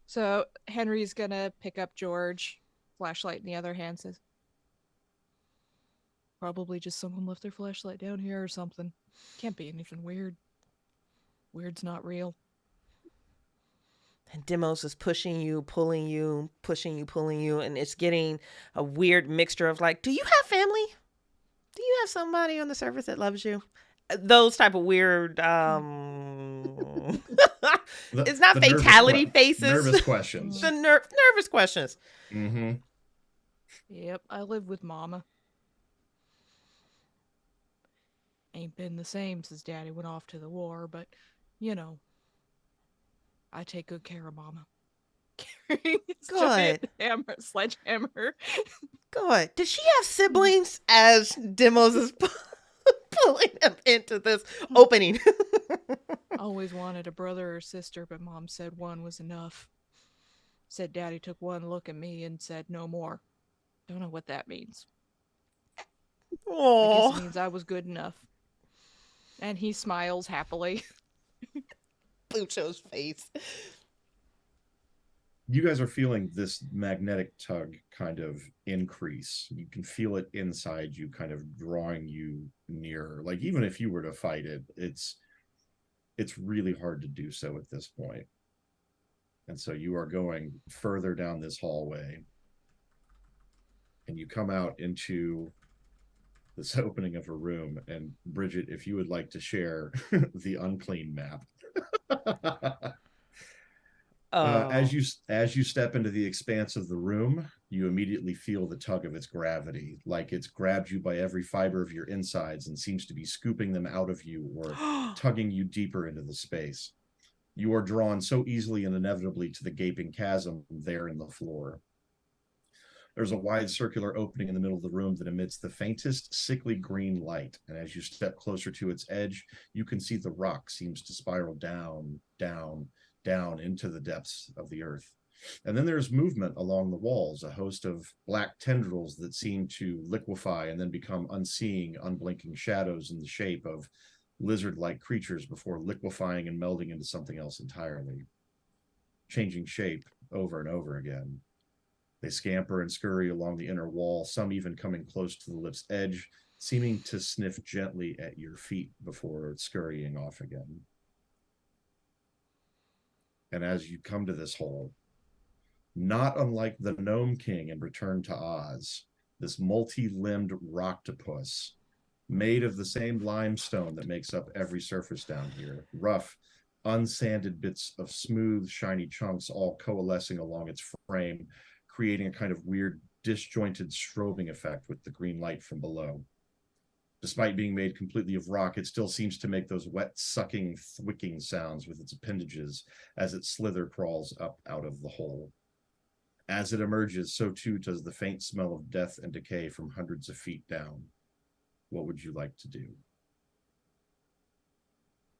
So Henry's gonna pick up George, flashlight in the other hand, says, probably just someone left their flashlight down here or something. Can't be anything weird. Weird's not real. And Demos is pushing you, pulling you, pushing you, pulling you, and it's getting a weird mixture of like, do you have family? Do you have somebody on the surface that loves you? Those type of weird it's not The fatality faces. Nervous questions. The nervous questions. Mm-hmm. Yep, I live with Mama. Ain't been the same since Daddy went off to the war, but, you know, I take good care of Mama. Carrying his giant hammer, sledgehammer. Good. Did she have siblings as Demos is pulling them into this opening? Always wanted a brother or sister, but Mom said one was enough. Said Daddy took one look at me and said no more. Don't know what that means. I guess Oh, it means I was good enough. And he smiles happily. Bucho's face. You guys are feeling this magnetic tug kind of increase. You can feel it inside you, kind of drawing you nearer. Like even if you were to fight it, it's really hard to do so at this point. And so you are going further down this hallway, and you come out into this opening of a room. And Bridget, if you would like to share the unclean map. As you step into the expanse of the room, you immediately feel the tug of its gravity, like it's grabbed you by every fiber of your insides and seems to be scooping them out of you or tugging you deeper into the space. You are drawn so easily and inevitably to the gaping chasm there in the floor. There's a wide circular opening in the middle of the room that emits the faintest sickly green light, and as you step closer to its edge, you can see the rock seems to spiral down, down, down into the depths of the earth. And then there's movement along the walls, a host of black tendrils that seem to liquefy and then become unseeing, unblinking shadows in the shape of lizard-like creatures before liquefying and melding into something else entirely, changing shape over and over again. They scamper and scurry along the inner wall, some even coming close to the lift's edge, seeming to sniff gently at your feet before scurrying off again. And as you come to this hole, not unlike the Gnome King in Return to Oz, this multi-limbed rocktopus, made of the same limestone that makes up every surface down here, rough, unsanded bits of smooth, shiny chunks all coalescing along its frame, creating a kind of weird, disjointed strobing effect with the green light from below. Despite being made completely of rock, it still seems to make those wet, sucking, thwicking sounds with its appendages as it slither crawls up out of the hole. As it emerges, so too does the faint smell of death and decay from hundreds of feet down. What would you like to do?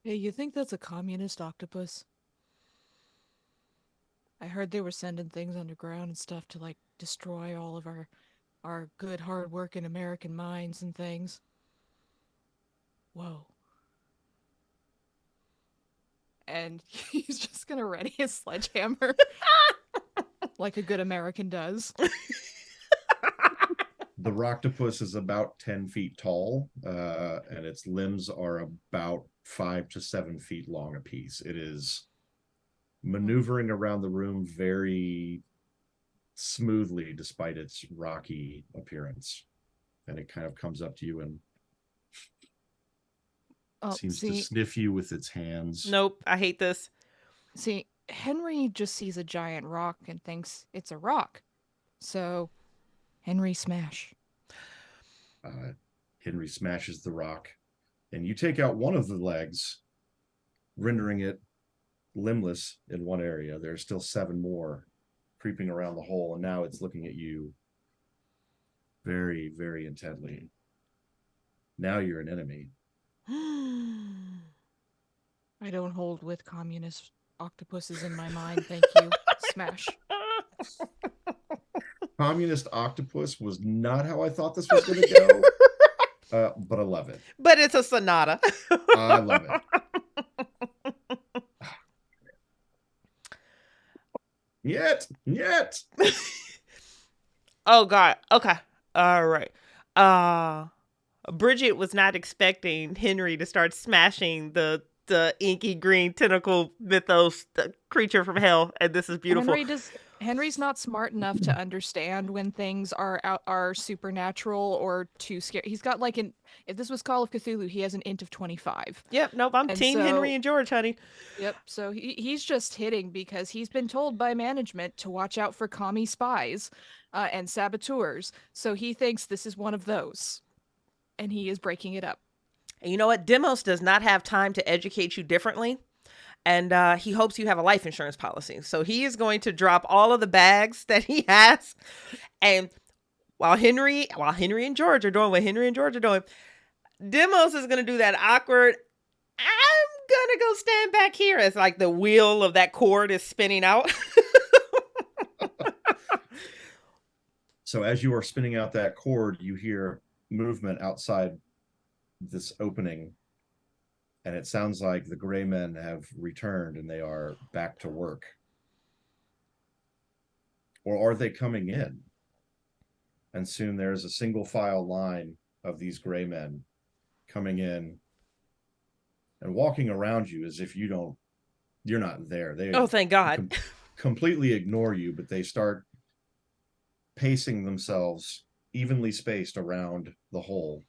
Hey, you think that's a communist octopus? I heard they were sending things underground and stuff to like destroy all of our good hard-working American minds and things. Whoa. and he's just gonna ready his sledgehammer like a good American does. The Roctopus is about 10 feet tall, and its limbs are about 5 to 7 feet long apiece. It is maneuvering around the room very smoothly despite its rocky appearance. And it kind of comes up to you and seems to sniff you with its hands. Nope, I hate this. See, Henry just sees a giant rock and thinks it's a rock. So, Henry smash. Henry smashes the rock, and you take out one of the legs, rendering it limbless in one area. There's still 7 more creeping around the hole, and now it's looking at you very, very intently. Now you're an enemy. I don't hold with communist octopuses in my mind, thank you. Smash. Communist octopus was not how I thought this was going to go, but I love it. But it's a sonata. I love it. Yet. Oh God. Okay. All right. Bridget was not expecting Henry to start smashing the inky green tentacle mythos, the creature from hell, and this is beautiful. Henry's not smart enough to understand when things are supernatural or too scary. He's got like if this was Call of Cthulhu, he has an int of 25. Yep, nope, I'm team Henry and George, honey. Yep, so he's just hitting because he's been told by management to watch out for commie spies and saboteurs. So he thinks this is one of those, and he is breaking it up. And you know what? Demos does not have time to educate you differently. And he hopes you have a life insurance policy. So he is going to drop all of the bags that he has. And while Henry and George are doing what Henry and George are doing, Demos is going to do that awkward, I'm going to go stand back here as like the wheel of that cord is spinning out. So as you are spinning out that cord, you hear movement outside this opening. And it sounds like the gray men have returned and they are back to work. Or are they coming in? And soon there's a single file line of these gray men coming in and walking around you as if you're not there. They thank God. Completely ignore you, but they start pacing themselves evenly spaced around the hole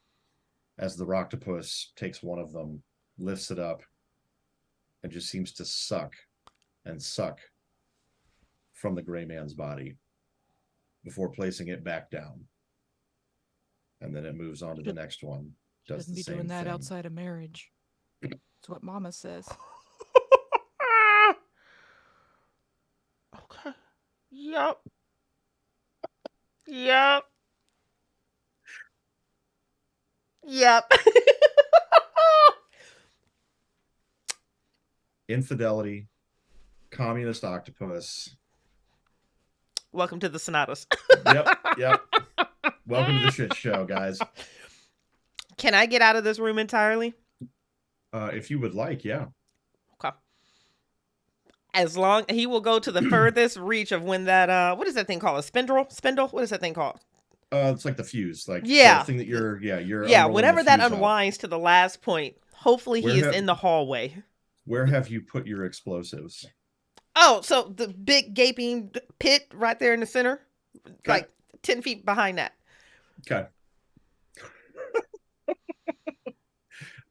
as the Roctopus takes one of them, lifts it up, and just seems to suck from the gray man's body before placing it back down. And then it moves on to the next one. Doesn't be doing that outside of marriage. That's what Mama says. Okay. Yep. Infidelity, communist octopus. Welcome to the Sonatas. Yep. Welcome to the shit show, guys. Can I get out of this room entirely? If you would like, yeah. Okay. As long he will go to the furthest reach of when that what is that thing called? A spindle? What is that thing called? It's like the fuse, like the thing that you're whenever that unwinds to the last point. Hopefully he is in the hallway. Where have you put your explosives? Oh, so the big gaping pit right there in the center, like 10 feet behind that. Okay.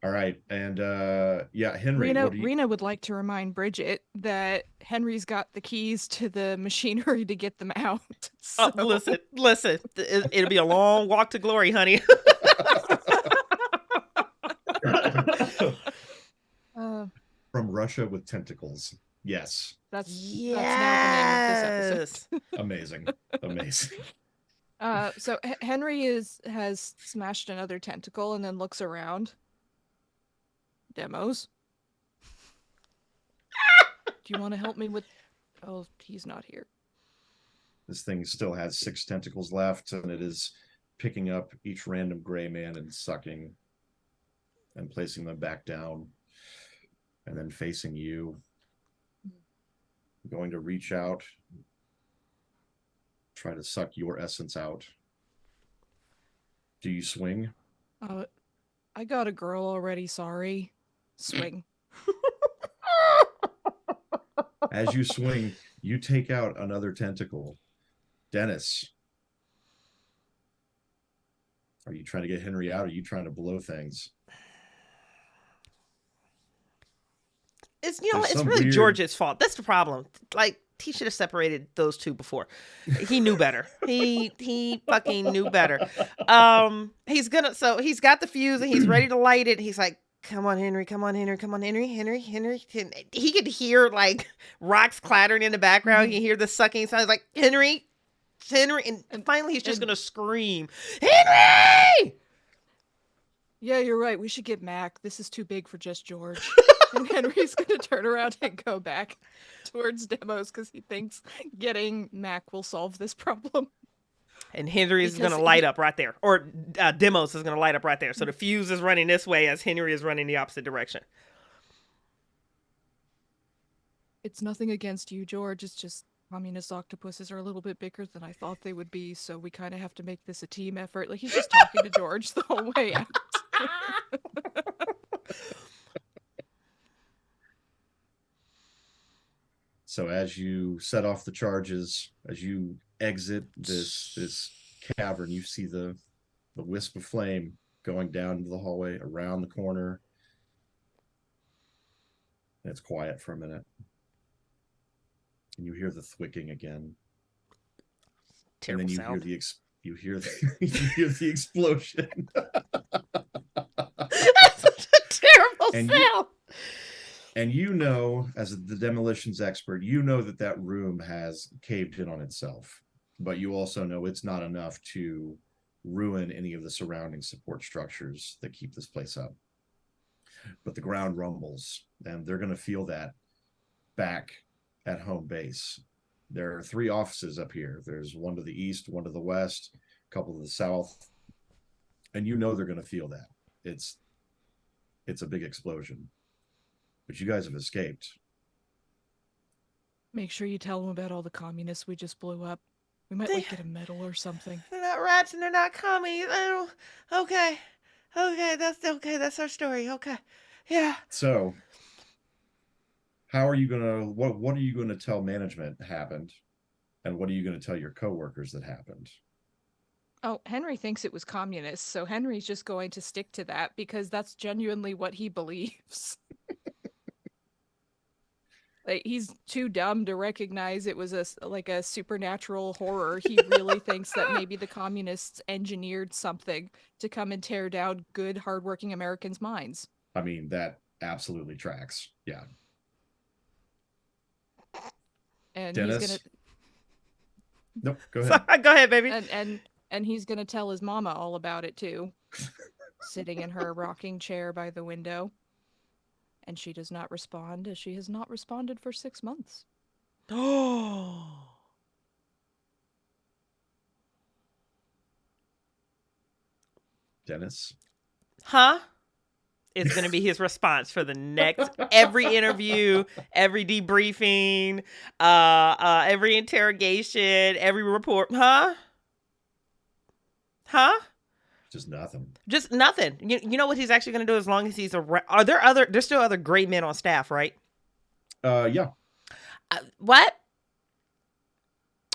All right, and Henry. Rina would like to remind Bridget that Henry's got the keys to the machinery to get them out. So. Oh, listen, it'll be a long walk to glory, honey. From Russia with tentacles. Yes. That's now the name of this episode. Amazing. So Henry has smashed another tentacle and then looks around. Demos. Do you want to help me with? Oh, he's not here. This thing still has 6 tentacles left, and it is picking up each random gray man and sucking and placing them back down. and then facing you, going to reach out, try to suck your essence out. Do you swing? I got a girl already, sorry. Swing. As you swing, you take out another tentacle. Dennis, are you trying to get Henry out, or are you trying to blow things? It's There's it's some really weird- George's fault. That's the problem. Like, he should have separated those two before. He knew better. He fucking knew better. He's got the fuse and he's ready to light it. He's like, come on, Henry, come on, Henry, come on, Henry. He could hear like rocks clattering in the background. You hear the sucking sound. He's like, Henry, and finally he's just gonna scream, Henry! Yeah, you're right. We should get Mac. This is too big for just George. And Henry's going to turn around and go back towards Demos because he thinks getting Mac will solve this problem. And Henry is Because going to light up right there. Or Demos is going to light up right there. So the fuse is running this way as Henry is running the opposite direction. It's nothing against you, George. It's just communist octopuses are a little bit bigger than I thought they would be, so we kind of have to make this a team effort. Like, he's just talking to George the whole way out. So as you set off the charges, as you exit this cavern, you see the wisp of flame going down into the hallway around the corner. And it's quiet for a minute. And you hear the thwicking again. Terrible and then sound. you hear the explosion. That's such a terrible sound. And you know, as the demolitions expert, you know that room has caved in on itself. But you also know it's not enough to ruin any of the surrounding support structures that keep this place up. But the ground rumbles, and they're going to feel that back at home base. There are 3 offices up here. There's one to the east, one to the west, a couple to the south. And you know they're going to feel that. It's a big explosion. But you guys have escaped. Make sure you tell them about all the communists we just blew up. We might like get a medal or something. They're not rats and they're not commies. Okay. That's our story. Okay. Yeah. So, how are you gonna? What are you gonna tell management happened, and what are you gonna tell your coworkers that happened? Oh, Henry thinks it was communists, so Henry's just going to stick to that because that's genuinely what he believes. Like, he's too dumb to recognize it was a supernatural horror. He really thinks that maybe the communists engineered something to come and tear down good, hardworking Americans' minds. I mean, that absolutely tracks. Yeah. And Dennis? he's gonna Nope. Go ahead. Sorry, go ahead, baby. and he's gonna tell his mama all about it too. Sitting in her rocking chair by the window. And she does not respond, as she has not responded for 6 months. Oh. Dennis. Huh? It's going to be his response for the next every interview, every debriefing, every interrogation, every report. Huh? Just nothing. Just nothing. You know what he's actually going to do as long as he's around? There's still other great men on staff, right? Yeah. What?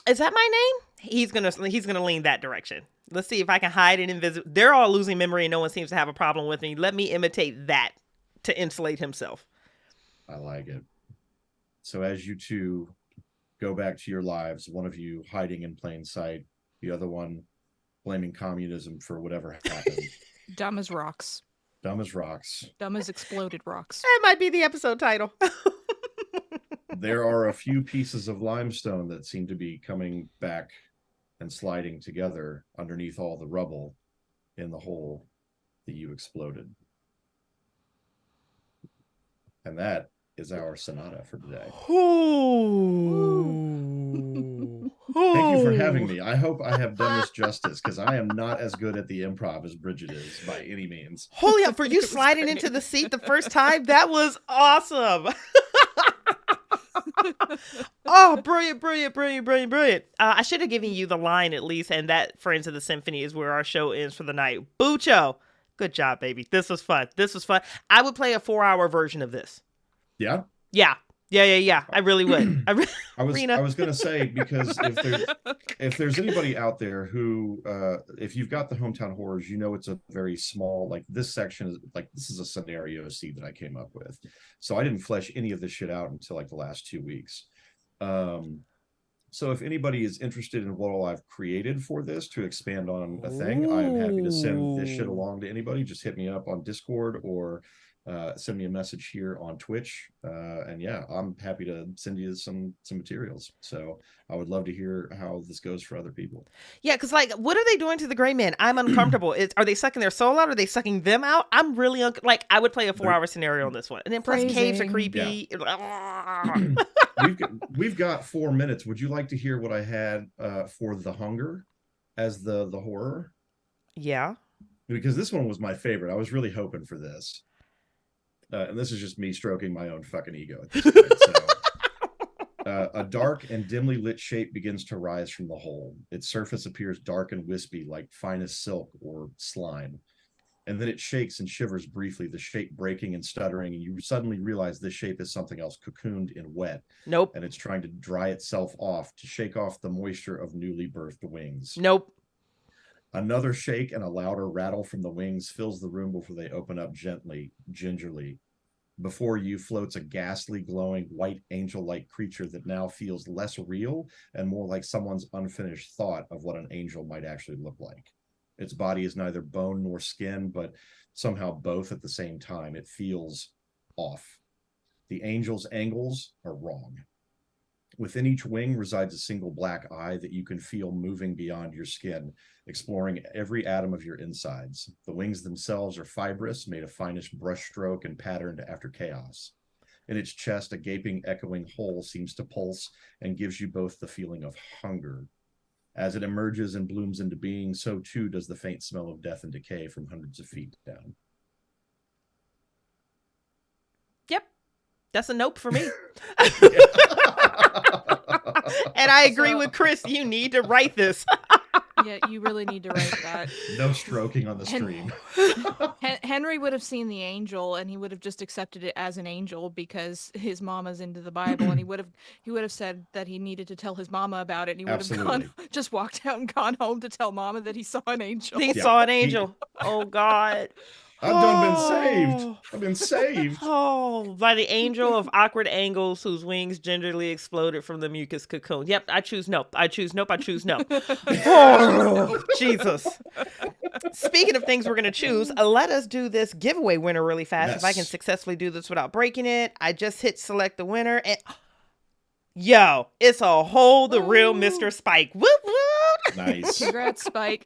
Is that my name? He's gonna lean that direction. Let's see if I can hide and invisible. They're all losing memory and no one seems to have a problem with me. Let me imitate that to insulate himself. I like it. So as you two go back to your lives, one of you hiding in plain sight, the other one blaming communism for whatever happened. Dumb as rocks. Dumb as rocks. Dumb as exploded rocks. That might be the episode title. There are a few pieces of limestone that seem to be coming back and sliding together underneath all the rubble in the hole that you exploded. And that is our sonata for today. Ooh. Thank you for having me. I hope I have done this justice because I am not as good at the improv as Bridget is by any means. Holy up for you sliding into the seat the first time. That was awesome. Oh, brilliant, brilliant, brilliant, brilliant, brilliant. I should have given you the line at least, and that Friends of the Symphony is where our show ends for the night. Bucho, good job, baby. This was fun. This was fun. I would play a 4-hour version of this. Yeah? Yeah. I really would. I was going to say, because if there's anybody out there who, if you've got the Hometown Horrors, you know it's a very small, like this section is like, this is a scenario seed that I came up with. So I didn't flesh any of this shit out until like the last 2 weeks. So if anybody is interested in what all I've created for this to expand on a thing, I am happy to send this shit along to anybody. Just hit me up on Discord or send me a message here on Twitch. And yeah, I'm happy to send you some materials. So I would love to hear how this goes for other people. Yeah, because like, what are they doing to the gray man? I'm uncomfortable. Are they sucking their soul out? Are they sucking them out? I'm really like, I would play a 4-hour scenario on this one. And then plus caves are creepy. Yeah. We've got 4 minutes. Would you like to hear what I had for The Hunger as the horror? Yeah. Because this one was my favorite. I was really hoping for this. And this is just me stroking my own fucking ego at this point. So, a dark and dimly lit shape begins to rise from the hole. Its surface appears dark and wispy like finest silk or slime. And then it shakes and shivers briefly, the shape breaking and stuttering, and you suddenly realize this shape is something else, cocooned in wet. Nope. And it's trying to dry itself off to shake off the moisture of newly birthed wings. Nope. Another shake and a louder rattle from the wings fills the room before they open up gently, gingerly. Before you floats a ghastly, glowing, white angel-like creature that now feels less real and more like someone's unfinished thought of what an angel might actually look like. Its body is neither bone nor skin, but somehow both at the same time. It feels off. The angel's angles are wrong. Within each wing resides a single black eye that you can feel moving beyond your skin, exploring every atom of your insides. The wings themselves are fibrous, made of finest brushstroke and patterned after chaos. In its chest, a gaping, echoing hole seems to pulse and gives you both the feeling of hunger. As it emerges and blooms into being, so too does the faint smell of death and decay from hundreds of feet down. Yep. That's a nope for me. And I agree with Chris. You need to write this. Yeah, you really need to write that. No stroking on the stream. Henry would have seen the angel, and he would have just accepted it as an angel because his mama's into the Bible, and he would have said that he needed to tell his mama about it, and he would have just walked out and gone home to tell mama that he saw an angel. He saw an angel. Oh God. Been saved. I've been saved. Oh, by the angel of awkward angles whose wings gingerly exploded from the mucus cocoon. Yep, I choose nope. I choose nope. I choose no. Oh, Jesus. Speaking of things we're going to choose, let us do this giveaway winner really fast. Yes. If I can successfully do this without breaking it, I just hit select the winner and... Yo, it's a whole the real Mr. Spike. Whoop, whoop. Nice. Congrats, Spike.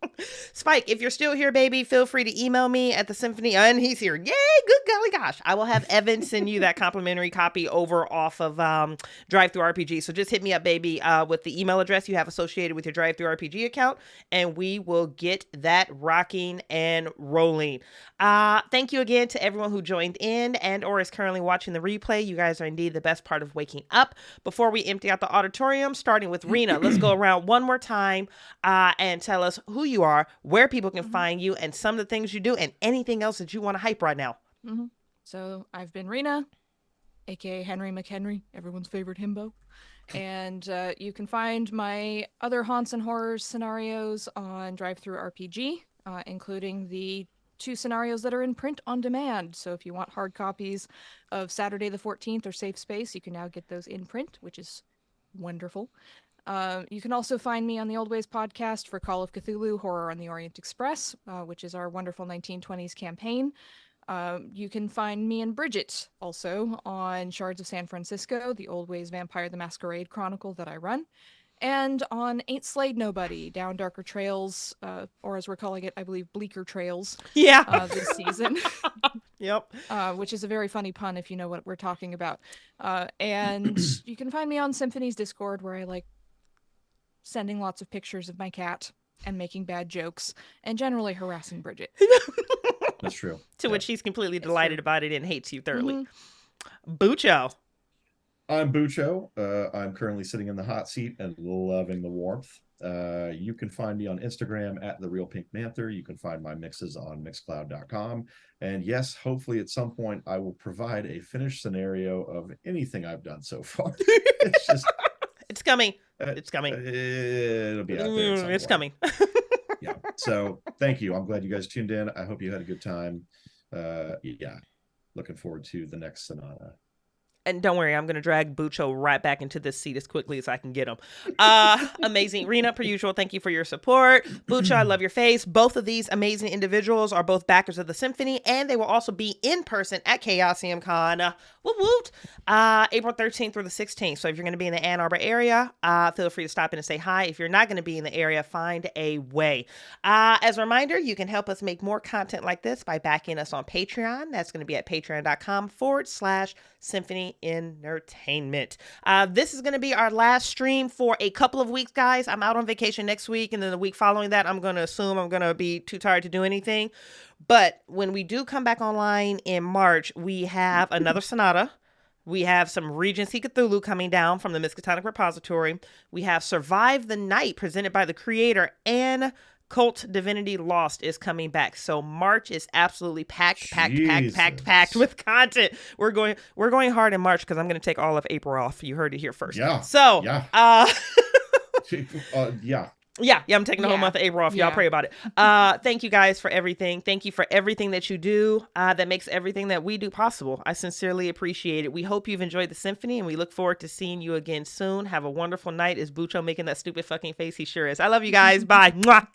Spike, if you're still here, baby, feel free to email me at the Symphony. And he's here. Yay, good golly gosh. I will have Evan send you that complimentary copy over off of DriveThruRPG. So just hit me up, baby, with the email address you have associated with your DriveThruRPG account, and we will get that rocking and rolling. Thank you again to everyone who joined in and or is currently watching the replay. You guys are indeed the best part of waking up. Before we empty out the auditorium, starting with Rina, let's go around one more time and tell us who you are, where people can find you, and some of the things you do, and anything else that you want to hype right now. So I've been Rina, aka Henry McHenry, everyone's favorite himbo. And you can find my other haunts and horrors scenarios on DriveThruRPG, including the 2 scenarios that are in print on demand. So if you want hard copies of Saturday the 14th or Safe Space, you can now get those in print, which is wonderful. You can also find me on the Old Ways podcast for Call of Cthulhu, Horror on the Orient Express, which is our wonderful 1920s campaign. You can find me and Bridget also on Shards of San Francisco, the Old Ways Vampire the Masquerade Chronicle that I run. And on Ain't Slayed Nobody, Down Darker Trails, or as we're calling it, I believe, Bleaker Trails. Yeah. This season. Yep. Which is a very funny pun if you know what we're talking about. And you can find me on Symphony's Discord, where I sending lots of pictures of my cat and making bad jokes and generally harassing Bridget. That's true. To which she's completely delighted true. about it and hates you thoroughly. Mhm. Bucho. I'm Bucho. I'm currently sitting in the hot seat and loving the warmth. You can find me on Instagram at The Real Pink Manther. You can find my mixes on mixcloud.com. And yes, hopefully at some point I will provide a finished scenario of anything I've done so far. It's just It's coming. It's coming. It'll be out there. At some It's point. coming. Yeah. So thank you. I'm glad you guys tuned in. I hope you had a good time. Yeah. Looking forward to the next sonata. And don't worry, I'm going to drag Bucho right back into this seat as quickly as I can get him. Amazing. Rina, per usual, thank you for your support. Bucho, I love your face. Both of these amazing individuals are both backers of the Symphony, and they will also be in person at Chaosium Con. Woot woot. April 13th through the 16th. So if you're going to be in the Ann Arbor area, feel free to stop in and say hi. If you're not going to be in the area, find a way. As a reminder, you can help us make more content like this by backing us on Patreon. That's going to be at patreon.com/Symphony Entertainment. This is going to be our last stream for a couple of weeks, guys. I'm out on vacation next week, and then the week following that, I'm going to assume I'm going to be too tired to do anything. But when we do come back online in March, we have another sonata. We have some Regency Cthulhu coming down from the Miskatonic Repository. We have Survive the Night presented by the creator, and Cult Divinity Lost is coming back. So March is absolutely packed with content. We're going hard in March because I'm going to take all of April off. You heard it here first. Yeah. So yeah. Yeah. Yeah, I'm taking the whole Yeah. month of April off. Y'all Yeah. pray about it. Thank you guys for everything. Thank you for everything that you do that makes everything that we do possible. I sincerely appreciate it. We hope you've enjoyed the Symphony, and we look forward to seeing you again soon. Have a wonderful night. Is Bucho making that stupid fucking face? He sure is. I love you guys. Bye. Mwah.